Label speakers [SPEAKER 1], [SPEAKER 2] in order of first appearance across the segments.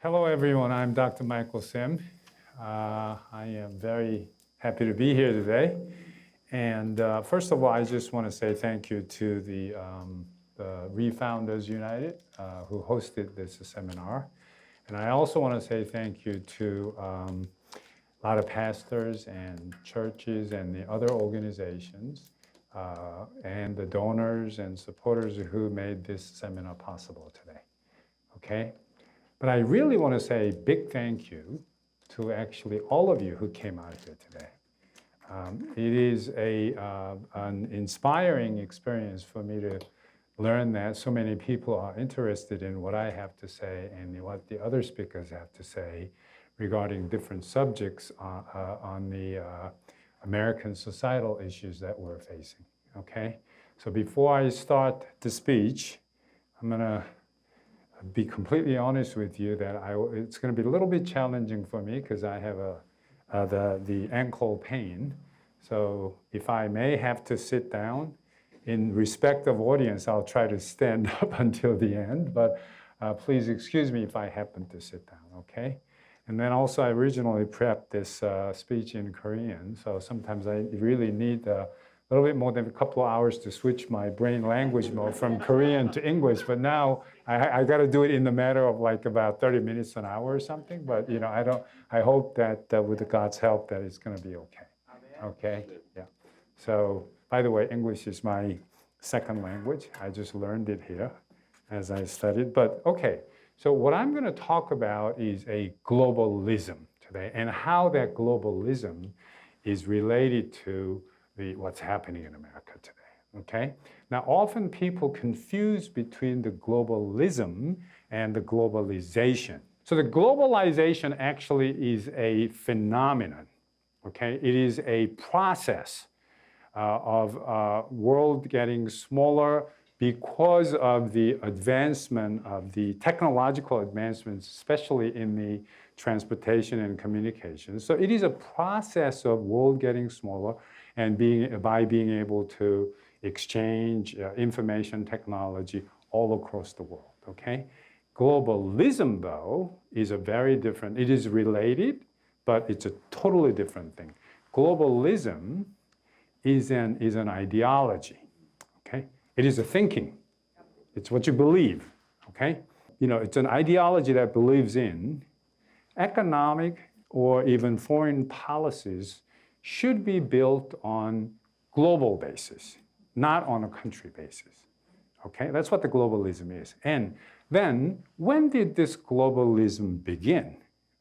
[SPEAKER 1] Hello, everyone. I'm Dr. Maiklesim. I am very happy to be here today. And first of all, I just want to say thank you to the Refounders United who hosted this seminar. And I also want to say thank you to a lot of pastors and churches and the other organizations and the donors and supporters who made this seminar possible today. Okay? But I really want to say a big thank you to actually all of you who came out here today. It is an inspiring experience for me to learn that so many people are interested in what I have to say and what the other speakers have to say regarding different subjects on the American societal issues that we're facing. Okay? So before I start the speech, I'm going to be completely honest with you that it's going to be a little bit challenging for me because I have the ankle pain. So if I may have to sit down, in respect of audience, I'll try to stand up until the end, but please excuse me if I happen to sit down, okay? And then also I originally prepped this speech in Korean, so sometimes I really need a little bit more than a couple of hours to switch my brain language mode from Korean to English, but now I got to do it in the matter of like about 30 minutes an hour or something, but you know, I hope that with God's help that it's going to be okay. Okay, yeah. So, by the way, English is my second language. I just learned it here as I studied, but okay. So what I'm going to talk about is a globalism today and how that globalism is related to what's happening in America today, okay? Now, often people confuse between the globalism and the globalization. So the globalization actually is a phenomenon, okay? It is a process of world getting smaller because of the advancement of the technological advancements, especially in the transportation and communications. So it is a process of world getting smaller and by being able to exchange information technology all across the world, okay? Globalism, though, is a very different, it is related, but it's a totally different thing. Globalism is an ideology, okay? It is a thinking. It's what you believe, okay? You know, it's an ideology that believes in economic or even foreign policies should be built on global basis, not on a country basis, okay? That's what the globalism is. And then, when did this globalism begin,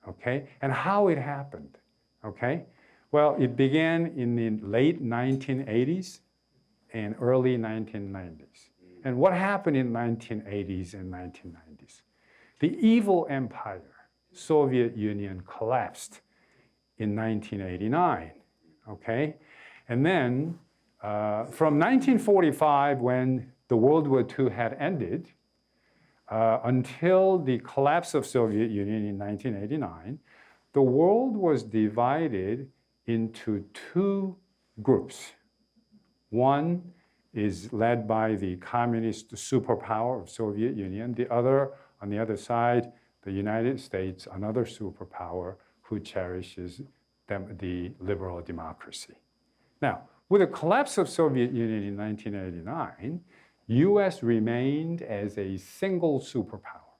[SPEAKER 1] okay? And how it happened, okay? Well, it began in the late 1980s and early 1990s. And what happened in 1980s and 1990s? The evil empire, Soviet Union, collapsed in 1989, okay? And then from 1945, when the World War II had ended, until the collapse of Soviet Union in 1989, the world was divided into two groups. One is led by the communist superpower of Soviet Union. The other, on the other side, the United States, another superpower who cherishes the liberal democracy. Now, with the collapse of Soviet Union in 1989, US remained as a single superpower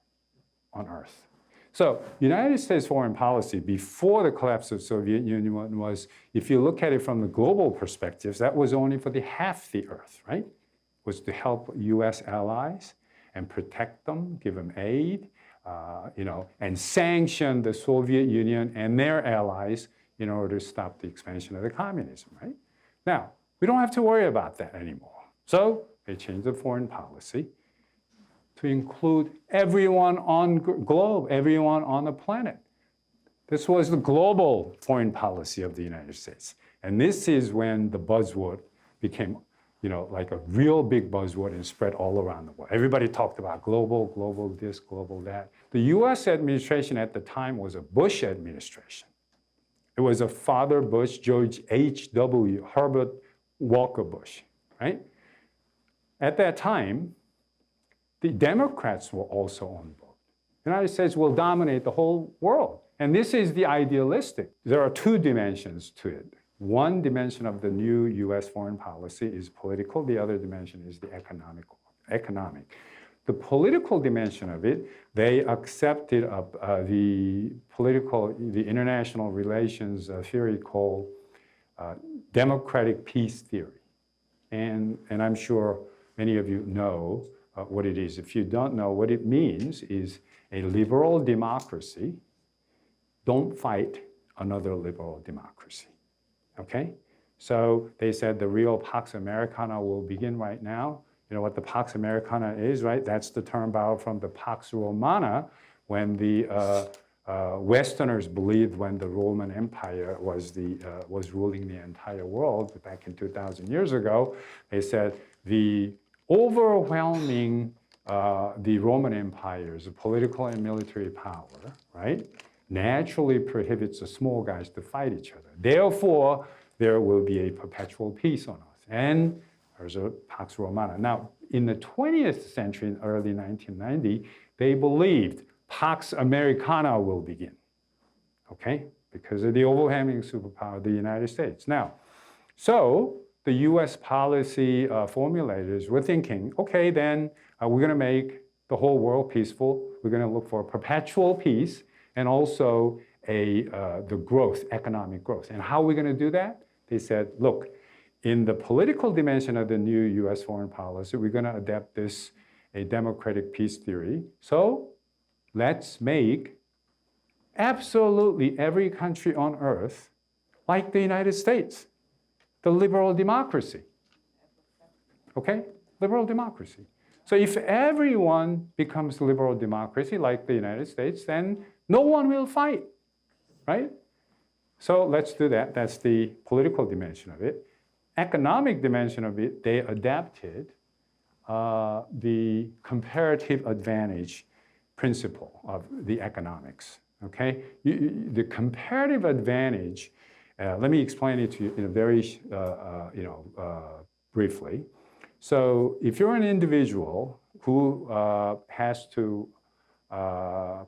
[SPEAKER 1] on Earth. So United States foreign policy before the collapse of Soviet Union was, if you look at it from the global perspective, that was only for the half the Earth, right? Was to help US allies and protect them, give them aid, and sanction the Soviet Union and their allies in order to stop the expansion of the communism, right? Now, we don't have to worry about that anymore. So they changed the foreign policy to include everyone on globe, everyone on the planet. This was the global foreign policy of the United States. And this is when the buzzword became, like a real big buzzword and spread all around the world. Everybody talked about global this, global that. The US administration at the time was a Bush administration. It was a Father Bush, George H.W., Herbert Walker Bush, right? At that time, the Democrats were also on board. The United States will dominate the whole world. And this is the idealistic. There are two dimensions to it. One dimension of the new US foreign policy is political. The other dimension is the economic. The political dimension of it, they accepted the international relations theory called democratic peace theory. And I'm sure many of you know what it is. If you don't know, what it means is a liberal democracy don't fight another liberal democracy. Okay? So they said the real Pax Americana will begin right now. You know what the Pax Americana is, right? That's the term borrowed from the Pax Romana when the Westerners believed when the Roman Empire was ruling the entire world back in 2,000 years ago. They said the overwhelming the Roman Empire's political and military power, right, naturally prohibits the small guys to fight each other. Therefore, there will be a perpetual peace on earth. And there's a Pax Romana. Now, in the 20th century, in early 1990, they believed Pax Americana will begin, okay, because of the overwhelming superpower of the United States. Now, so the US policy formulators were thinking, okay, then we're going to make the whole world peaceful. We're going to look for perpetual peace and also the growth, economic growth. And how are we going to do that? They said, look, in the political dimension of the new US foreign policy, we're going to adapt this, a democratic peace theory. So let's make absolutely every country on earth like the United States, the liberal democracy. Okay? Liberal democracy. So if everyone becomes liberal democracy like the United States, then no one will fight, right? So let's do that. That's the political dimension of it. Economic dimension of it, they adapted the comparative advantage principle of the economics, okay? The comparative advantage, let me explain it to you in a very, briefly. So if you're an individual who has to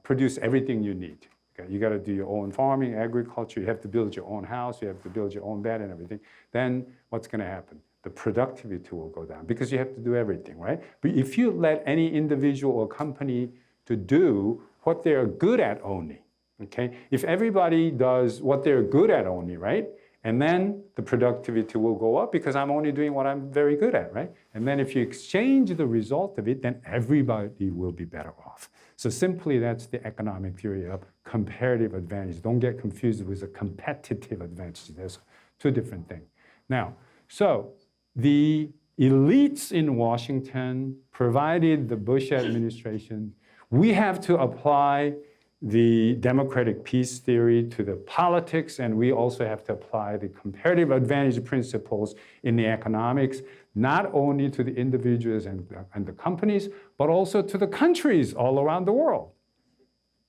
[SPEAKER 1] produce everything you need, okay? You got to do your own farming, agriculture, you have to build your own house, you have to build your own bed and everything, then what's going to happen? The productivity will go down because you have to do everything, right? But if you let any individual or company to do what they're good at only, okay? If everybody does what they're good at only, right? And then the productivity will go up because I'm only doing what I'm very good at, right? And then if you exchange the result of it, then everybody will be better off. So simply that's the economic theory of comparative advantage. Don't get confused with a competitive advantage. There's two different things. Now, so the elites in Washington provided the Bush administration, we have to apply the democratic peace theory to the politics, and we also have to apply the comparative advantage principles in the economics, not only to the individuals and the companies, but also to the countries all around the world.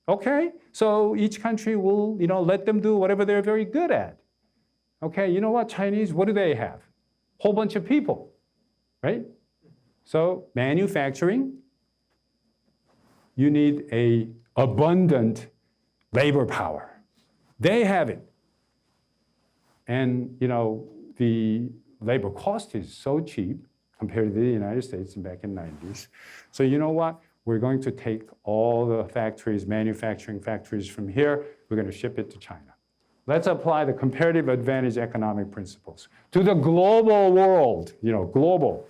[SPEAKER 1] Okay? So each country will, let them do whatever they're very good at. Okay, you know what, Chinese, what do they have? Whole bunch of people, right? So manufacturing, you need a abundant labor power. They have it. And, the labor cost is so cheap compared to the United States back in the 90s. So you know what? We're going to take all the factories, manufacturing factories from here, we're going to ship it to China. Let's apply the comparative advantage economic principles to the global world, global.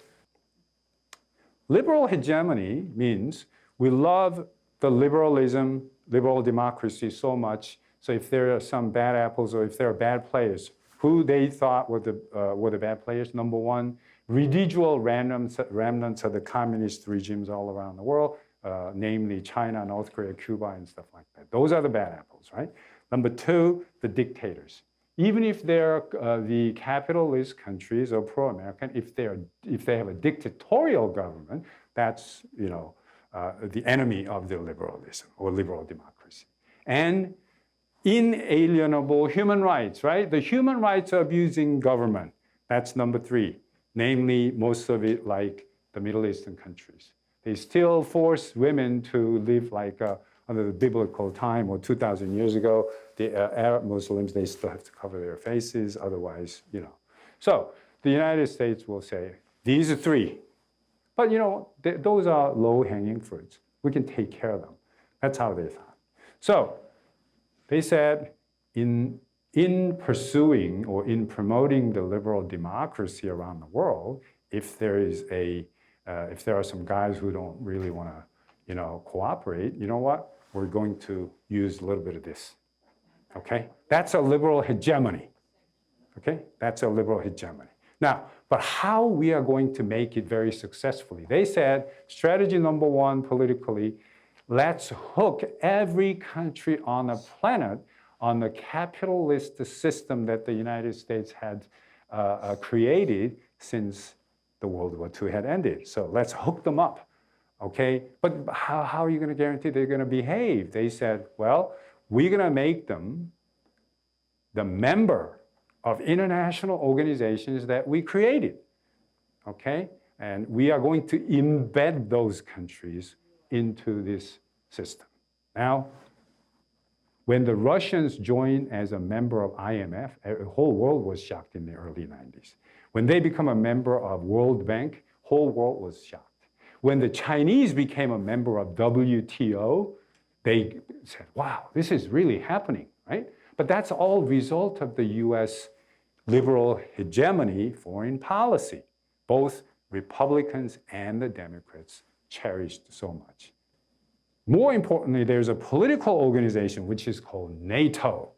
[SPEAKER 1] Liberal hegemony means we love the liberal democracy so much. So if there are some bad apples or if there are bad players, who they thought were the bad players? Number one, residual remnants of the communist regimes all around the world, namely China, North Korea, Cuba, and stuff like that. Those are the bad apples, right? Number two, the dictators. Even if they're the capitalist countries or pro-American, if they have a dictatorial government, that's the enemy of the liberalism or liberal democracy. And inalienable human rights, right? The human rights abusing government, that's number three. Namely, most of it like the Middle Eastern countries. They still force women to live like under the biblical time or 2,000 years ago, the Arab Muslims, they still have to cover their faces, otherwise, So the United States will say, these are three. But those are low-hanging fruits. We can take care of them. That's how they thought. So they said, in pursuing or in promoting the liberal democracy around the world, if there are some guys who don't really want to, cooperate, you know what? We're going to use a little bit of this. Okay? That's a liberal hegemony. Okay? That's a liberal hegemony. Now, but how we are going to make it very successfully? They said, strategy number one politically, let's hook every country on the planet on the capitalist system that the United States had created since the World War II had ended. So let's hook them up, okay? But how are you going to guarantee they're going to behave? They said, well, we're going to make them the member of international organizations that we created, okay? And we are going to embed those countries into this system. Now, when the Russians joined as a member of IMF, the whole world was shocked in the early 90s. When they become a member of World Bank, whole world was shocked. When the Chinese became a member of WTO, they said, wow, this is really happening, right? But that's all result of the US liberal hegemony foreign policy. Both Republicans and the Democrats cherished so much. More importantly, there's a political organization which is called NATO.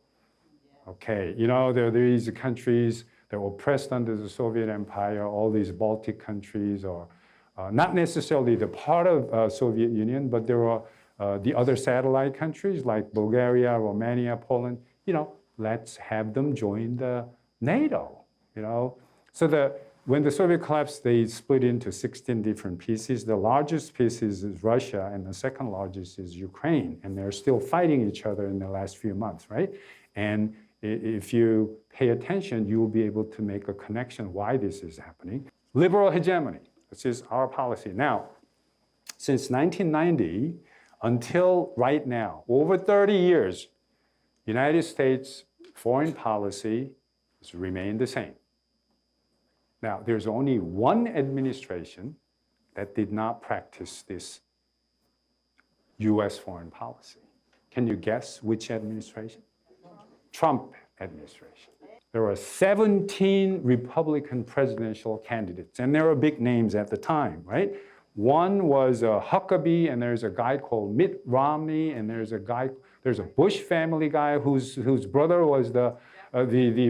[SPEAKER 1] Okay, there are these countries that were oppressed under the Soviet Empire, all these Baltic countries, or not necessarily the part of Soviet Union, but there are the other satellite countries like Bulgaria, Romania, Poland. Let's have them join the NATO. So when the Soviet collapsed, they split into 16 different pieces. The largest piece is Russia, and the second largest is Ukraine. And they're still fighting each other in the last few months, right? And if you pay attention, you will be able to make a connection why this is happening. Liberal hegemony, this is our policy. Now, since 1990 until right now, over 30 years, United States foreign policy has remained the same. Now, there's only one administration that did not practice this US foreign policy. Can you guess which administration? Trump administration. There were 17 Republican presidential candidates, and there were big names at the time, right? One was Huckabee, and there's a guy called Mitt Romney, and there's a Bush family guy whose brother was the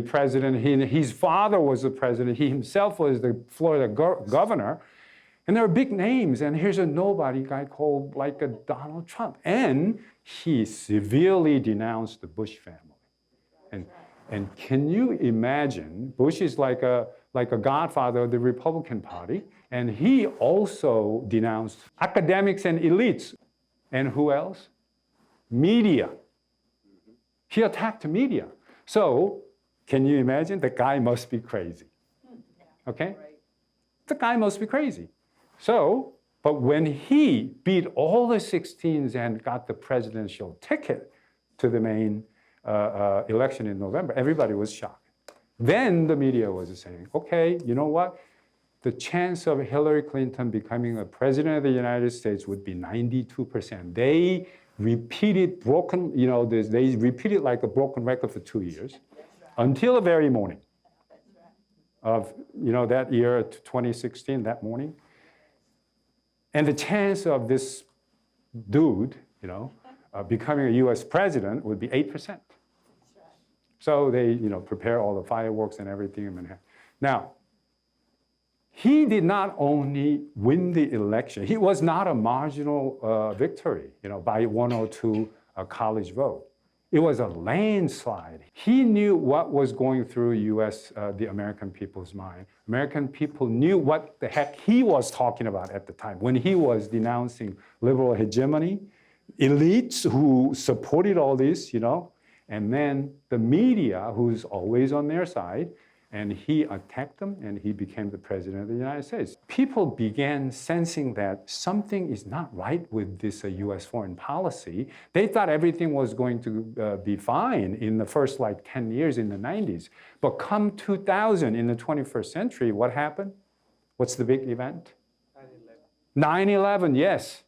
[SPEAKER 1] president. His father was the president. He himself was the Florida governor. And there are big names. And here's a nobody guy called like a Donald Trump. And he severely denounced the Bush family. And can you imagine, Bush is like a godfather of the Republican Party. And he also denounced academics and elites. And who else? Media. He attacked the media. So, can you imagine? The guy must be crazy. Okay? The guy must be crazy. So, but when he beat all the 16s and got the presidential ticket to the main election in November, everybody was shocked. Then the media was saying, okay, you know what? The chance of Hillary Clinton becoming a president of the United States would be 92%. They repeated they repeated like a broken record for 2 years until the very morning of, that year, 2016, that morning. And the chance of this dude, becoming a US president would be 8%. So they, prepare all the fireworks and everything in Manhattan. Now, he did not only win the election, he was not a marginal victory, by 1 or 2 college vote. It was a landslide. He knew what was going through the American people's mind. American people knew what the heck he was talking about at the time when he was denouncing liberal hegemony, elites who supported all this, and then the media who's always on their side, and he attacked them, and he became the president of the United States. People began sensing that something is not right with this U.S. foreign policy. They thought everything was going to be fine in the first 10 years in the 90s. But come 2000, in the 21st century, what happened? What's the big event? 9/11, yes.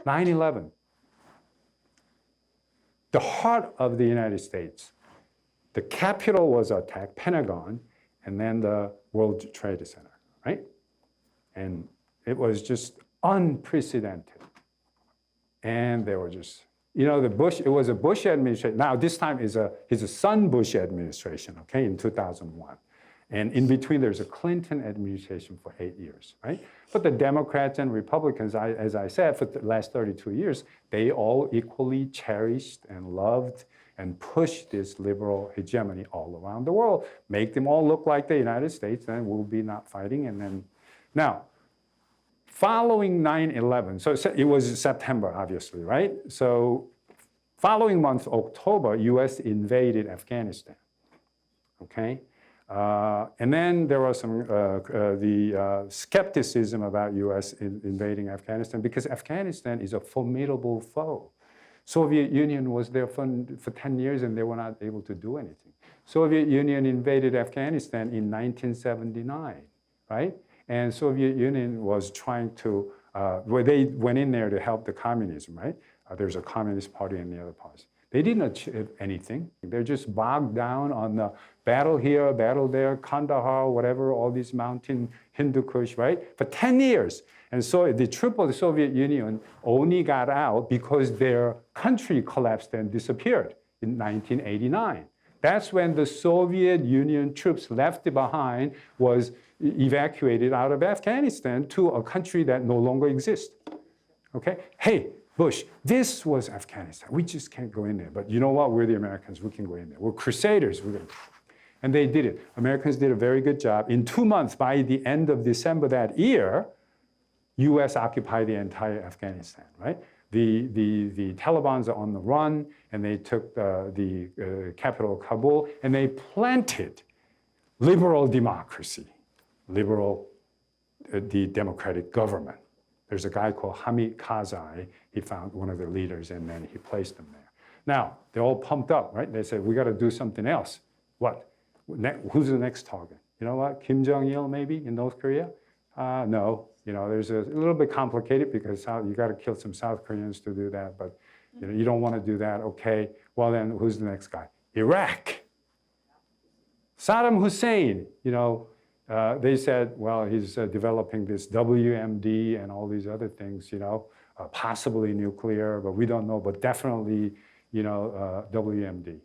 [SPEAKER 1] 9/11. The heart of the United States. The Capitol was attacked, Pentagon, and then the World Trade Center, right? And it was just unprecedented. And they were just, it was a Bush administration. Now, this time is a son Bush administration, okay, in 2001. And in between, there's a Clinton administration for 8 years, right? But the Democrats and Republicans, as I said, for the last 32 years, they all equally cherished and loved and pushed this liberal hegemony all around the world, make them all look like the United States, and we'll be not fighting. And then, now, following 9/11, so it was September, obviously, right? So following month, October, U.S. invaded Afghanistan, okay? And then there was some skepticism about U.S. invading Afghanistan because Afghanistan is a formidable foe. Soviet Union was there for 10 years and they were not able to do anything. Soviet Union invaded Afghanistan in 1979, right? And Soviet Union was trying to, they went in there to help the communism, right? There's a communist party and the other parties. They didn't achieve anything. They're just bogged down on the battle here, battle there, Kandahar, whatever, all these mountain Hindu Kush, right? For 10 years. And so the troop of the Soviet Union only got out because their country collapsed and disappeared in 1989. That's when the Soviet Union troops left behind was evacuated out of Afghanistan to a country that no longer exists. Okay? Hey, Bush, this was Afghanistan. We just can't go in there. But you know what? We're the Americans. We can go in there. We're crusaders. And they did it. Americans did a very good job. In 2 months, by the end of December that year, U.S. occupied the entire Afghanistan, right? The Taliban's are on the run, and they took the capital, Kabul, and they planted liberal democracy, the democratic government. There's a guy called Hamid Karzai. He found one of the leaders, and then he placed them there. Now, they're all pumped up, right? They said, we got to do something else. What? Who's the next target? You know what? Kim Jong-il, maybe, in North Korea? No. There's a little bit complicated because you got to kill some South Koreans to do that, but you don't want to do that. Okay, well then, who's the next guy? Iraq. Saddam Hussein, they said, well, he's developing this WMD and all these other things, possibly nuclear, but we don't know, but definitely, WMD.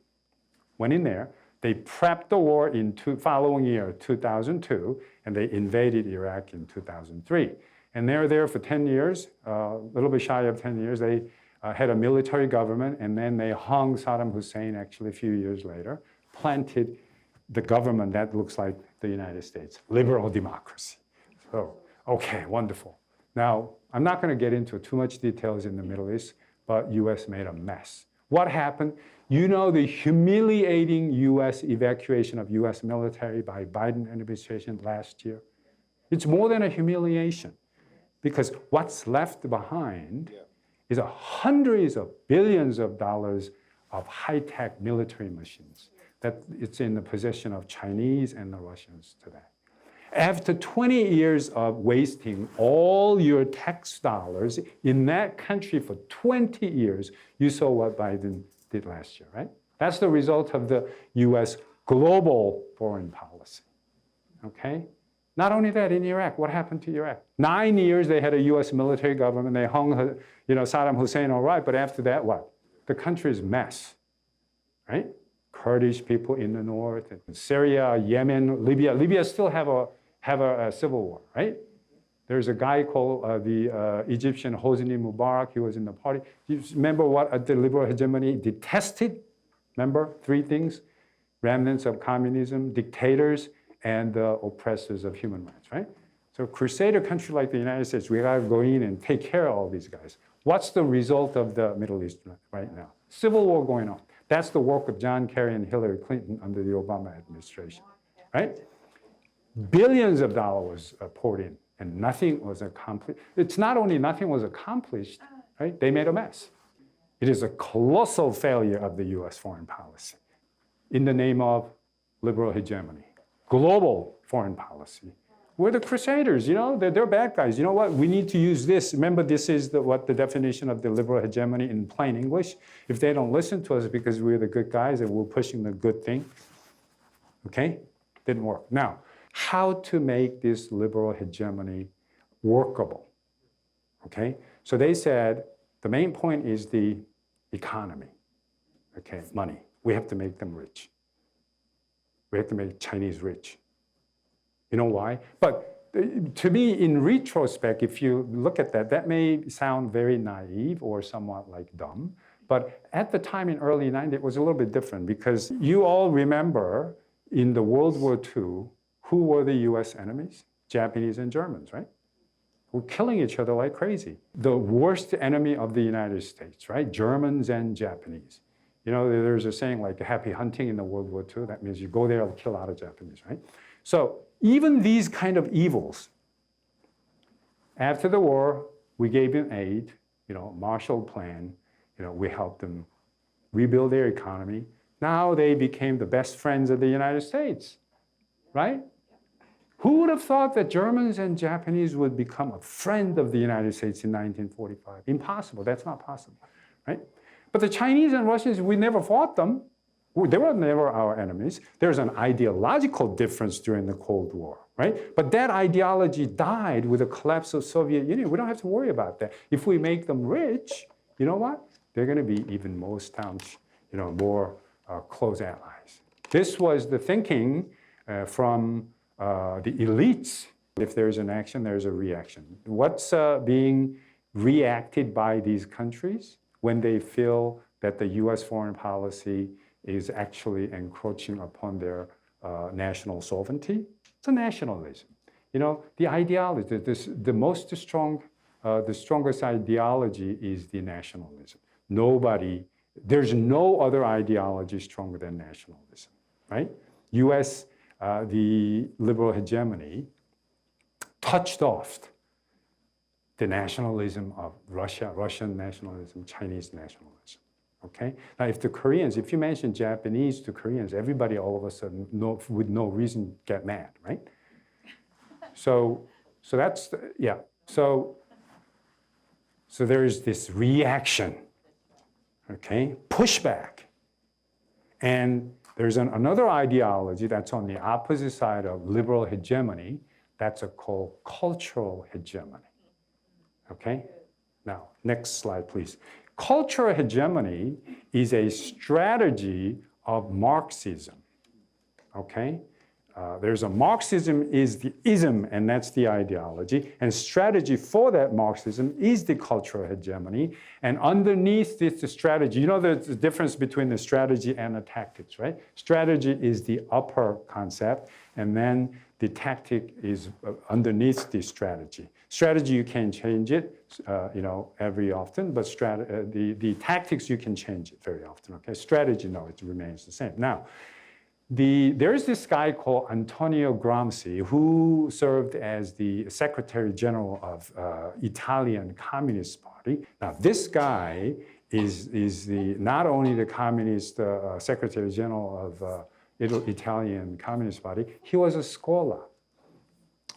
[SPEAKER 1] Went in there, they prepped the war in following year, 2002, and they invaded Iraq in 2003. And they're there for 10 years, a little bit shy of 10 years. They had a military government, and then they hung Saddam Hussein actually a few years later, planted the government that looks like the United States, liberal democracy. So, okay, wonderful. Now, I'm not going to get into too much details in the Middle East, but U.S. made a mess. What happened? The humiliating U.S. evacuation of U.S. military by Biden administration last year. It's more than a humiliation because what's left behind is hundreds of billions of dollars of high-tech military machines that it's in the possession of Chinese and the Russians today. After 20 years of wasting all your tax dollars in that country for 20 years, you saw what Biden did last year, right? That's the result of the U.S. global foreign policy, okay? Not only that, in Iraq, what happened to Iraq? 9 years they had a U.S. military government. They hung, Saddam Hussein, all right, but after that, what? The country's a mess, right? Kurdish people in the north, Syria, Yemen, Libya. Libya still have a civil war, right? There's a guy called the Egyptian Hosni Mubarak. He was in the party. You remember what the liberal hegemony detested? Remember 3 things? Remnants of communism, dictators, and oppressors of human rights, right? So a crusader country like the United States, we got to go in and take care of all these guys. What's the result of the Middle East right now? Civil war going on. That's the work of John Kerry and Hillary Clinton under the Obama administration. right? Billions of dollars poured in, and nothing was accomplished. It's not only nothing was accomplished, right? They made a mess. It is a colossal failure of the U.S. foreign policy in the name of liberal hegemony, global foreign policy. We're the crusaders, they're bad guys. You know what? We need to use this. Remember, this is what the definition of the liberal hegemony in plain English. If they don't listen to us because we're the good guys and we're pushing the good thing, okay? Didn't work. Now, how to make this liberal hegemony workable, okay? So they said the main point is the economy, okay, money. We have to make them rich. We have to make Chinese rich. You know why? But to me, in retrospect, if you look at that, that may sound very naive or somewhat like dumb. But at the time in early 90s, it was a little bit different because you all remember in the World War II, who were the US enemies? Japanese and Germans, right? We're killing each other like crazy. The worst enemy of the United States, right? Germans and Japanese. There's a saying like happy hunting in the World War II. That means you go there and kill a lot of Japanese, right? So even these kind of evils, after the war, we gave them aid, Marshall Plan, we helped them rebuild their economy. Now they became the best friends of the United States, right? Who would have thought that Germans and Japanese would become a friend of the United States in 1945? Impossible, that's not possible, right? But the Chinese and Russians, we never fought them. They were never our enemies. There's an ideological difference during the Cold War, right? But that ideology died with the collapse of Soviet Union. We don't have to worry about that. If we make them rich, you know what? They're going to be even more staunch, more close allies. This was the thinking from the elites. If there's an action, there's a reaction. What's being reacted by these countries when they feel that the U.S. foreign policy is actually encroaching upon their national sovereignty? It's a nationalism. The ideology, the strongest ideology is the nationalism. There's no other ideology stronger than nationalism, right? U.S., the liberal hegemony touched off the nationalism of Russia, Russian nationalism, Chinese nationalism, okay? Now, if you mention Japanese to Koreans, everybody all of a sudden, with no reason, get mad, right? So that's, So there is this reaction, okay? Pushback. And there's another ideology that's on the opposite side of liberal hegemony. That's called cultural hegemony. Okay? Now, next slide, please. Cultural hegemony is a strategy of Marxism. Okay? There's a Marxism is the ism, and that's the ideology. And strategy for that Marxism is the cultural hegemony. And underneath this strategy, there's the difference between the strategy and the tactics, right? Strategy is the upper concept, and then the tactic is underneath the strategy. Strategy, you can change it, every often, but the tactics, you can change it very often, okay? Strategy, no, it remains the same. Now, there is this guy called Antonio Gramsci who served as the Secretary General of Italian Communist Party. Now, this guy is not only the Communist Secretary General of Italian Communist Party, he was a scholar.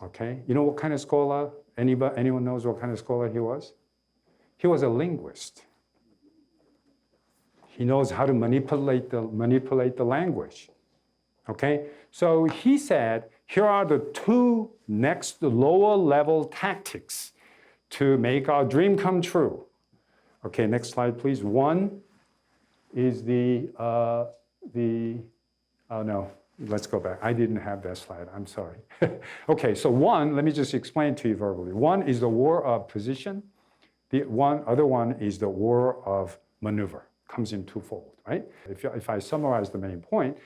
[SPEAKER 1] Okay, you know what kind of scholar? Anyone knows what kind of scholar he was? He was a linguist. He knows how to manipulate the language. Okay, so he said, here are the two next lower level tactics to make our dream come true. Okay, next slide, please. One is oh no, let's go back. I didn't have that slide, I'm sorry. Okay, so one, let me just explain to you verbally. One is the war of position. The other one is the war of maneuver. Comes in twofold, right? If I summarize the main point,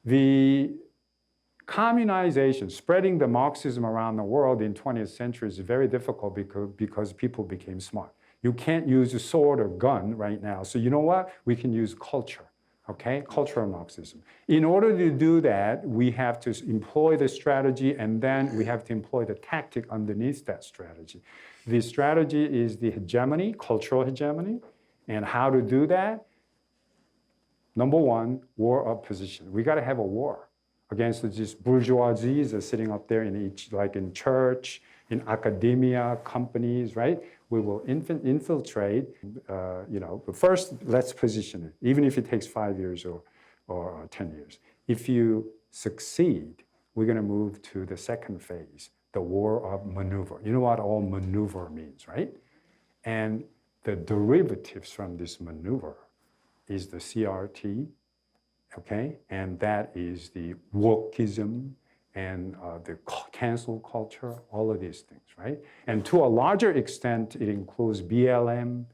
[SPEAKER 1] the communization, spreading the Marxism around the world in 20th century is very difficult because people became smart. You can't use a sword or gun right now. So you know what? We can use culture. Okay, cultural Marxism. In order to do that, we have to employ the strategy and then we have to employ the tactic underneath that strategy. The strategy is the hegemony, cultural hegemony, and how to do that. Number one, war of position. We got to have a war against these bourgeoisies that are sitting up there in each, like in church, in academia, companies, right? We will infiltrate, but first let's position it, even if it takes 5 years or 10 years. If you succeed, we're going to move to the second phase, the war of maneuver. You know what all maneuver means, right? And the derivatives from this maneuver is the CRT, okay? And that is the wokeism and the cancel culture, all of these things, right? And to a larger extent, it includes BLM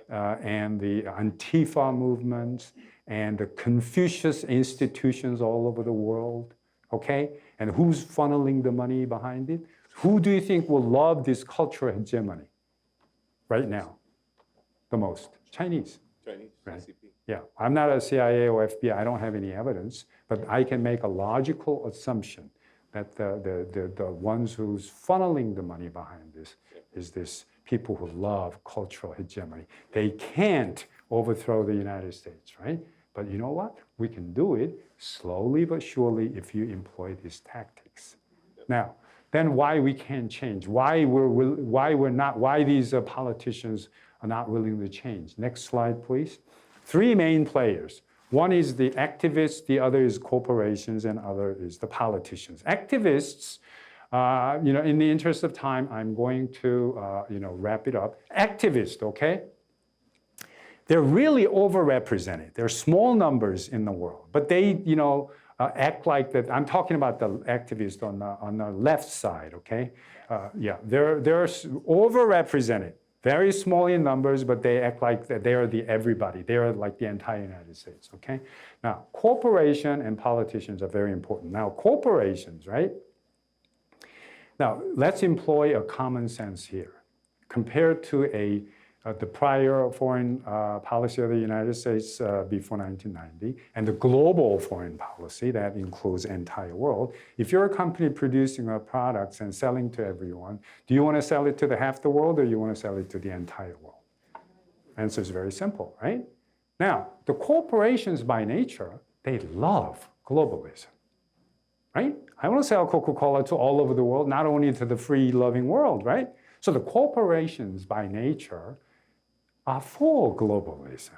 [SPEAKER 1] and the Antifa movements and the Confucius institutions all over the world, okay? And who's funneling the money behind it? Who do you think will love this cultural hegemony right now the most? Chinese.
[SPEAKER 2] Chinese,
[SPEAKER 1] right?
[SPEAKER 2] CCP.
[SPEAKER 1] Yeah, I'm not a CIA or FBI, I don't have any evidence, but I can make a logical assumption that the ones who's funneling the money behind this is this people who love cultural hegemony. They can't overthrow the United States, right? But you know what? We can do it slowly but surely if you employ these tactics. Now, then why we can't change? Why these politicians are not willing to change? Next slide, please. 3 main players. One is the activists, the other is corporations, and other is the politicians. Activists, in the interest of time, I'm going to, wrap it up. Activists, okay? They're really overrepresented. They're small numbers in the world, but they, act like that. I'm talking about the activists on the left side, okay? They're overrepresented. Very small in numbers, but they act like they are the everybody. They are like the entire United States, okay? Now, corporation and politicians are very important. Now, corporations, right? Now, let's employ a common sense here. Compared to the prior foreign policy of the United States before 1990 and the global foreign policy that includes the entire world, if you're a company producing products and selling to everyone, do you want to sell it to the half the world or you want to sell it to the entire world? Answer is very simple, right? Now, the corporations by nature, they love globalism, right? I want to sell Coca-Cola to all over the world, not only to the free-loving world, right? So the corporations by nature are for globalism.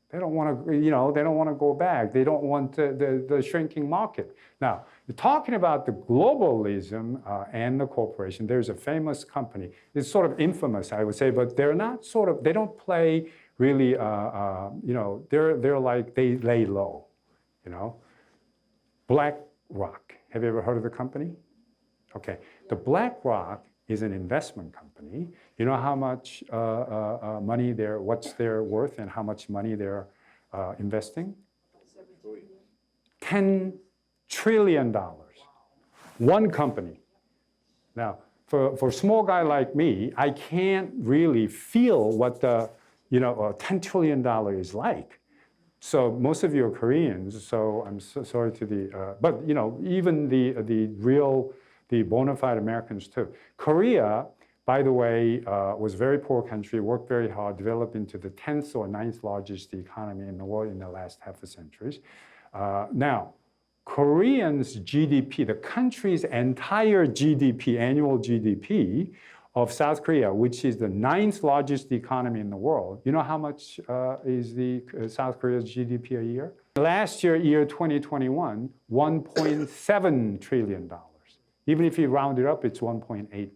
[SPEAKER 1] They don't want to, they don't want to go back. They don't want the shrinking market. Now, you're talking about the globalism and the corporation. There's a famous company. It's sort of infamous, I would say, but they're not they don't play really, they're like, they lay low, BlackRock. Have you ever heard of the company? Okay, the BlackRock is an investment company. You know how much money what's their worth and how much money they're investing? $10 trillion. One company. Now, for a small guy like me, I can't really feel what the $10 trillion is like. So most of you are Koreans, so I'm so sorry to but even the bona fide Americans too. Korea, by the way, was a very poor country, worked very hard, developed into the 10th or 9th largest economy in the world in the last half a century. Now, Koreans' GDP, the country's entire GDP, annual GDP of South Korea, which is the 9th largest economy in the world, you know how much is the South Korea's GDP a year? Last year 2021, $1.7 trillion. Even if you round it up, it's 1.8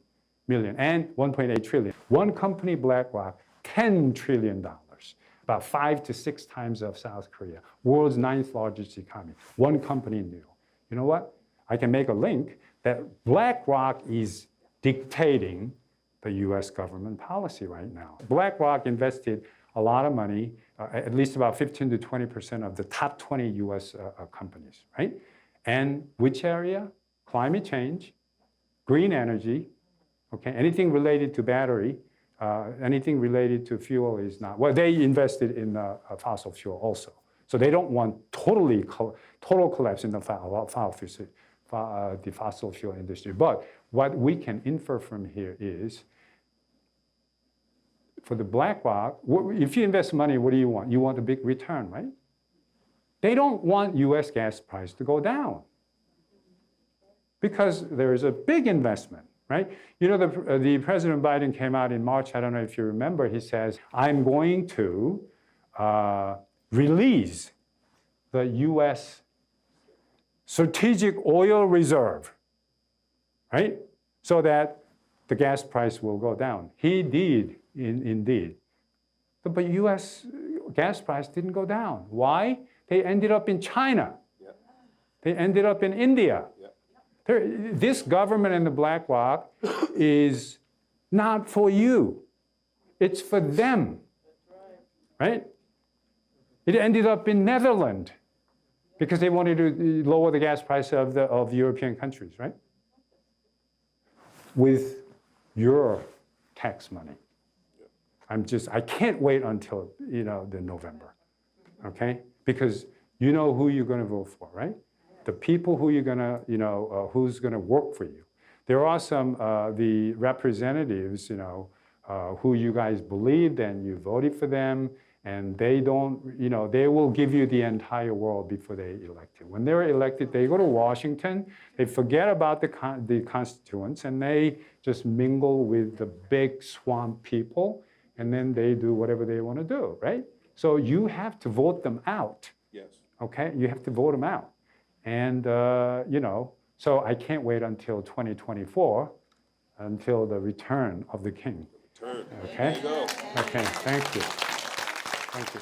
[SPEAKER 1] million and 1.8 trillion. One company, BlackRock, $10 trillion, about 5 to 6 times of South Korea, world's 9th largest economy. One company knew. You know what? I can make a link that BlackRock is dictating the US government policy right now. BlackRock invested a lot of money, at least about 15 to 20% of the top 20 US companies, right? And which area? Climate change, green energy, okay? Anything related to battery, anything related to fuel is not. Well, they invested in fossil fuel also, So they don't want total collapse in the fossil fuel industry. But what we can infer from here is, for the BlackRock, if you invest money, what do you want? You want a big return, right? They don't want U.S. gas price to go down because there is a big investment, right? You know, the President Biden came out in March, I don't know if you remember, he says, I'm going to release the U.S. strategic oil reserve, right? So that the gas price will go down. He did, indeed. But U.S. gas price didn't go down. Why? They ended up in China. Yep. They ended up in India. Yep. This government and the BlackRock is not for you. It's for them, right? It ended up in Netherlands because they wanted to lower the gas price of European countries, right? With your tax money. I can't wait until, the November, okay? Because you know who you're going to vote for, right? The people who you're going to, who's going to work for you. There are some, the representatives, who you guys believed and you voted for them, and they don't, they will give you the entire world before they elect you. When they're elected, they go to Washington, they forget about the constituents, and they just mingle with the big swamp people, and then they do whatever they want to do, right? So you have to vote them out. Yes. Okay? You have to vote them out. And, so I can't wait until 2024, until the return of the king. Okay? There you go. Okay, thank you. Thank you.